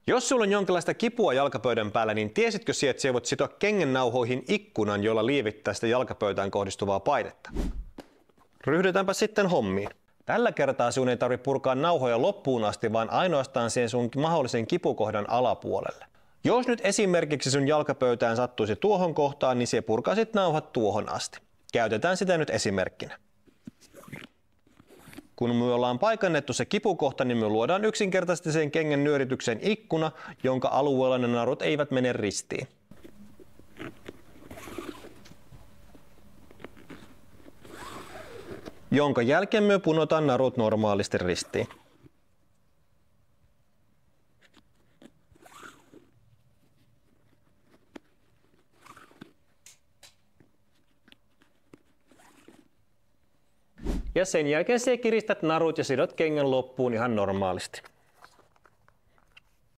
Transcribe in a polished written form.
Jos sulla on jonkinlaista kipua jalkapöydän päällä, niin tiesitkö että sä voit sitoa kengännauhoihin ikkunan, jolla lievittää sitä jalkapöytään kohdistuvaa painetta? Ryhdytäänpä sitten hommiin. Tällä kertaa sun ei tarvitse purkaa nauhoja loppuun asti, vaan ainoastaan siihen sun mahdollisen kipukohdan alapuolelle. Jos nyt esimerkiksi sun jalkapöytään sattuisi tuohon kohtaan, niin sä purkaisit nauhat tuohon asti. Käytetään sitä nyt esimerkkinä. Kun me ollaan paikannettu se kipukohta, niin me luodaan yksinkertaisesti sen kengän nyörityksen ikkuna, jonka alueella ne narut eivät mene ristiin. Jonka jälkeen me punotaan narut normaalisti ristiin. Ja sen jälkeen sä kiristät narut ja sidot kengän loppuun ihan normaalisti.